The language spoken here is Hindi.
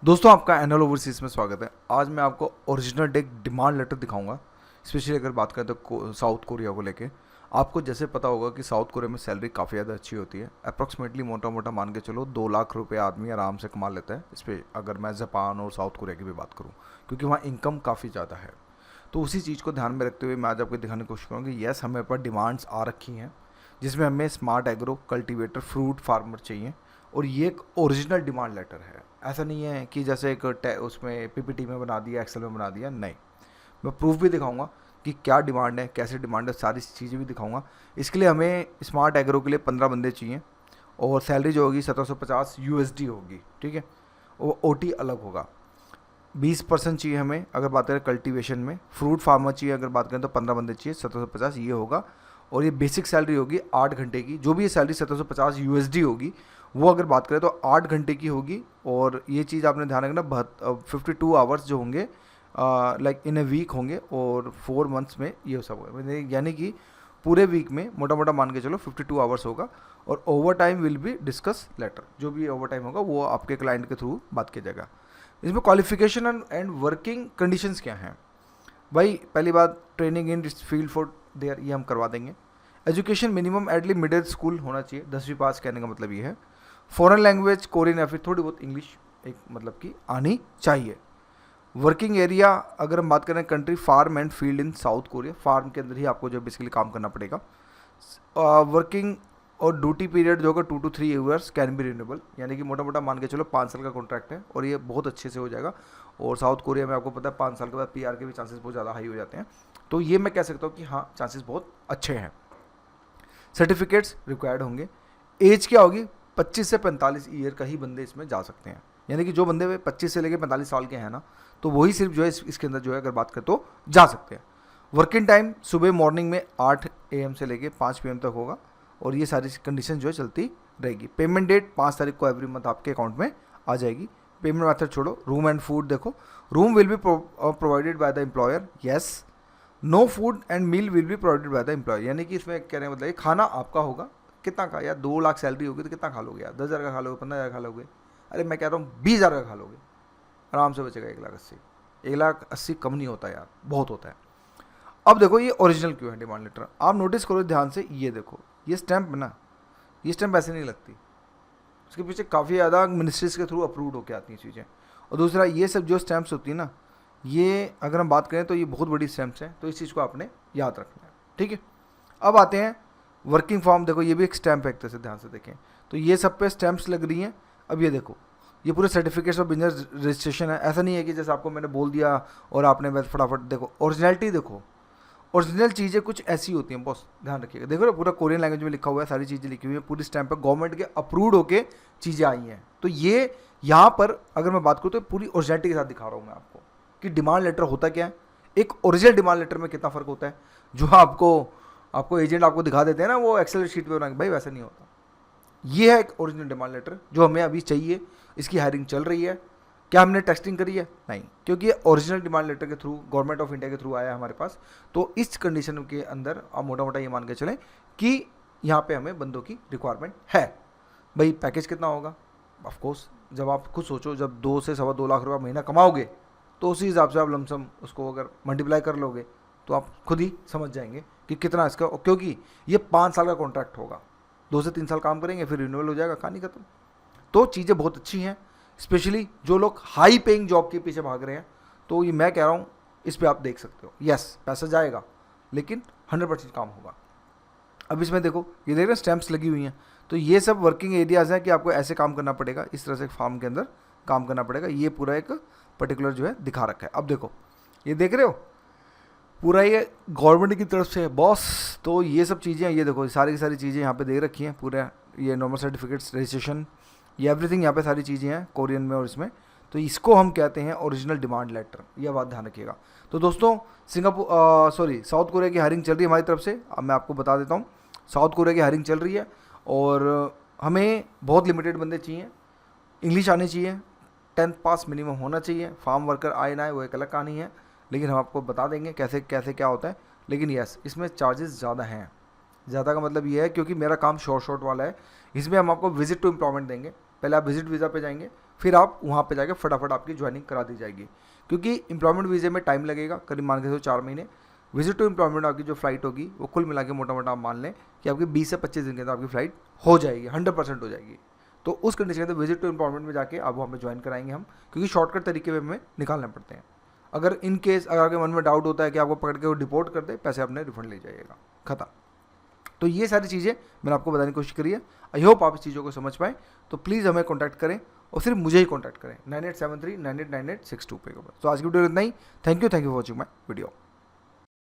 दोस्तों आपका एनएल ओवरसीज में स्वागत है। आज मैं आपको ओरिजिनल डेक डिमांड लेटर दिखाऊंगा। स्पेशली अगर बात करें तो साउथ कोरिया को लेके आपको जैसे पता होगा कि साउथ कोरिया में सैलरी काफ़ी ज़्यादा अच्छी होती है। अप्रॉक्सीमेटली मोटा मोटा मान के चलो 2 लाख रुपए आदमी आराम से कमा लेता है। इस पर अगर मैं जापान और साउथ कोरिया की भी बात करूँ, क्योंकि वहाँ इनकम काफ़ी ज़्यादा है। तो उसी चीज़ को ध्यान में रखते हुए मैं आज आपको दिखाने की कोशिश करूँगा कि येस, हमें पर डिमांड्स आ रखी हैं जिसमें हमें smart agro cultivator fruit farmer चाहिए। और ये एक ओरिजिनल डिमांड लेटर है। ऐसा नहीं है कि जैसे एक उसमें पीपीटी में बना दिया, एक्सेल में बना दिया, नहीं। मैं प्रूफ भी दिखाऊंगा कि क्या डिमांड है, कैसे डिमांड है, सारी चीज़ें भी दिखाऊंगा। इसके लिए हमें स्मार्ट एग्रो के लिए 15 बंदे चाहिए और सैलरी जो होगी 1750 यूएसडी होगी, ठीक है। वो ओटी अलग होगा। 20% चाहिए हमें अगर बात करें कल्टीवेशन में। फ्रूट फार्मर चाहिए अगर बात करें तो 15 बंदे चाहिए, 1750 ये होगा। और ये बेसिक सैलरी होगी 8 घंटे की। जो भी ये सैलरी 1750 यूएसडी होगी वो अगर बात करें तो 8 घंटे की होगी। और ये चीज़ आपने ध्यान रखना, 52 आवर्स जो होंगे लाइक इन ए वीक होंगे और 4 मंथ्स में ये सब होगा। यानी कि पूरे वीक में मोटा मोटा मान के चलो 52 आवर्स होगा। और over time will be discuss later. जो भी ओवर टाइम होगा वो आपके क्लाइंट के थ्रू बात किया जाएगा। इसमें क्वालिफिकेशन एंड वर्किंग कंडीशंस क्या हैं भाई? पहली बात, training in field for their, ये हम करवा देंगे। एजुकेशन मिनिमम एटली मिडिल स्कूल होना चाहिए, 10वीं पास, कहने का मतलब ये है। फॉरेन लैंग्वेज कोरियन या फिर थोड़ी बहुत इंग्लिश एक मतलब कि आनी चाहिए। वर्किंग एरिया अगर हम बात करें country farm and field in South Korea, farm के अंदर ही आपको जो बेसिकली काम करना पड़ेगा। वर्किंग और ड्यूटी पीरियड जो होगा 2 to 3 years can be renewable, यानी कि मोटा मोटा मान के चलो 5 साल का कॉन्ट्रैक्ट है और ये बहुत अच्छे से हो जाएगा। और साउथ कोरिया में आपको पता है 5 साल के बाद पीआर के भी चांसेस बहुत ज़्यादा हाई हो जाते हैं। तो ये मैं कह सकता हूँ कि हाँ, चांसेस बहुत अच्छे हैं। सर्टिफिकेट्स रिक्वायर्ड होंगे। एज क्या होगी? 25 से 45 ईयर का ही बंदे इसमें जा सकते हैं। यानी कि जो बंदे 25 से लेकर 45 साल के हैं ना, तो वही सिर्फ जो है इसके अंदर जो है अगर बात करें तो जा सकते हैं। वर्किंग टाइम सुबह मॉर्निंग में 8 AM से लेकर 5 PM तक होगा। और ये सारी कंडीशन जो है चलती रहेगी। पेमेंट डेट 5 तारीख को एवरी मंथ आपके अकाउंट में आ जाएगी। पेमेंट मेथड छोड़ो, रूम एंड फूड देखो। Room will be provided by the employer, yes. No food and meal will be provided by the employer, यानी कि इसमें कहने का मतलब ये खाना आपका होगा। कितना का यार? 2 लाख सैलरी होगी तो कितना खा लोगे यार? 10,000 का खा लोगे, 15,000 खा लोगे? अरे मैं कह रहा हूँ 20,000 का खा लोगे, आराम से बचेगा 1,80,000। 1,80,000 कम नहीं होता यार, बहुत होता है। अब देखो ये ओरिजिनल क्यों है डिमांड लेटर, आप नोटिस करो ध्यान से। ये देखो ये स्टैंप है ना, ये स्टैंप ऐसे नहीं लगती। उसके पीछे काफ़ी ज़्यादा मिनिस्ट्रीज के थ्रू अप्रूव्ड होकर आती हैं चीज़ें। और दूसरा, ये सब जो स्टैंप्स होती है ना, ये अगर हम बात करें तो ये बहुत बड़ी स्टैंप्स हैं, तो इस चीज़ को आपने याद रखना है, ठीक है। अब आते हैं वर्किंग फॉर्म। देखो ये भी एक स्टैंप है, एक तरह से ध्यान से देखें तो ये सब पे स्टैंप्स लग रही हैं। अब ये देखो, ये पूरे सर्टिफिकेट्स ऑफ बिजनेस रजिस्ट्रेशन है। ऐसा नहीं है कि जैसे आपको मैंने बोल दिया और आपने बस फटाफट देखो। ओरिजिनलिटी देखो, ओरिजिनल चीज़ें कुछ ऐसी होती हैं, बॉस ध्यान रखिएगा। देखो ना, पूरा कोरियन लैंग्वेज में लिखा हुआ है, सारी चीज़ें लिखी हुई है, पूरी स्टैंप पर गवर्नमेंट के अप्रूव्ड होके चीज़ें आई हैं। तो ये यहाँ पर अगर मैं बात करूँ तो पूरी ओरिजिनलिटी के साथ दिखा रहा हूँ मैं आपको कि डिमांड लेटर होता क्या है, एक ओरिजिनल डिमांड लेटर में कितना फ़र्क होता है। जो आपको आपको एजेंट आपको दिखा देते हैं ना वो एक्सेल शीट पे बना के, भाई वैसा नहीं होता। ये है एक ओरिजिनल डिमांड लेटर जो हमें अभी चाहिए। इसकी हायरिंग चल रही है। क्या हमने टेस्टिंग करी है? नहीं, क्योंकि ये ओरिजिनल डिमांड लेटर के थ्रू गवर्नमेंट ऑफ इंडिया के थ्रू आया है हमारे पास। तो इस कंडीशन के अंदर आप मोटा मोटा ये मान के चलें कि यहाँ पे हमें बंदों की रिक्वायरमेंट है। भाई पैकेज कितना होगा? ऑफ कोर्स जब आप खुद सोचो, जब 2 से सवा 2 लाख रुपया महीना कमाओगे तो उसी हिसाब से आप लमसम उसको अगर मल्टीप्लाई कर लोगे तो आप खुद ही समझ जाएंगे कि कितना इसका। क्योंकि ये 5 साल का कॉन्ट्रैक्ट होगा, 2 से 3 साल काम करेंगे फिर रिन्यूअल हो जाएगा, कहानी खत्म। तो चीज़ें बहुत अच्छी हैं। स्पेशली जो लोग हाई पेइंग जॉब के पीछे भाग रहे हैं, तो ये मैं कह रहा हूँ इस पर आप देख सकते हो। यस, पैसा जाएगा लेकिन 100% काम होगा। अब इसमें देखो, ये देख रहे हैं स्टैंप्स लगी हुई हैं। तो ये सब वर्किंग एरियाज़ हैं कि आपको ऐसे काम करना पड़ेगा, इस तरह से फार्म के अंदर काम करना पड़ेगा। ये पूरा एक पर्टिकुलर जो है दिखा रखा है। अब देखो, ये देख रहे हो पूरा ये गवर्नमेंट की तरफ से है बॉस। तो ये सब चीज़ें, ये देखो सारी की सारी चीज़ें यहाँ पे दे रखी हैं। पूरा ये नॉर्मल सर्टिफिकेट्स, रजिस्ट्रेशन, ये एवरीथिंग यहाँ पे सारी चीज़ें हैं कोरियन में और इसमें। तो इसको हम कहते हैं ओरिजिनल डिमांड लेटर, यह बात ध्यान रखिएगा। तो दोस्तों साउथ कोरिया की हायरिंग चल रही है हमारी तरफ से। अब मैं आपको बता देता हूँ, साउथ कोरिया की हायरिंग चल रही है और हमें बहुत लिमिटेड बंदे चाहिए। इंग्लिश आनी चाहिए, 10th पास मिनिमम होना चाहिए। फार्म वर्कर आए ना आए वो एक अलग कहानी है, लेकिन हम आपको बता देंगे कैसे कैसे क्या होता है। लेकिन यस, इसमें चार्जेस ज़्यादा हैं। ज़्यादा का मतलब ये है क्योंकि मेरा काम शॉर्ट वाला है। इसमें हम आपको विजिट टू एम्प्लॉयमेंट देंगे। पहले आप विजिट वीज़ा पे जाएंगे, फिर आप वहाँ पे जाके फटाफट आपकी ज्वाइनिंग करा दी जाएगी। क्योंकि एम्प्लॉयमेंट वीज़े में टाइम लगेगा, करीब मान के चलो 4 महीने। विजिट टू एम्प्लॉयमेंट आपकी जो फ्लाइट होगी वो कुल मिला के मोटा मोटा आप मान लें कि आपकी 20 से 25 दिन के अंदर आपकी फ्लाइट हो जाएगी, 100% हो जाएगी। तो उस कंडीशन के अंदर विजिट टू एम्प्लॉयमेंट में जाके आप वहाँ पे ज्वाइन कराएंगे हम, क्योंकि शॉर्टकट तरीके में हमें निकालने पड़ते हैं। अगर इन केस अगर आपके मन में डाउट होता है कि आपको पकड़ के वो डिपोर्ट कर दे, पैसे अपने रिफंड ले जाइएगा, खत्म। तो ये सारी चीज़ें मैंने आपको बताने की कोशिश करी है। आई होप आप इस चीज़ों को समझ पाएँ। तो प्लीज़ हमें कॉन्टैक्ट करें और सिर्फ मुझे ही कॉन्टैक्ट करें 9873989862 पे। तो आज की वीडियो इतना ही। Thank you for watching my video.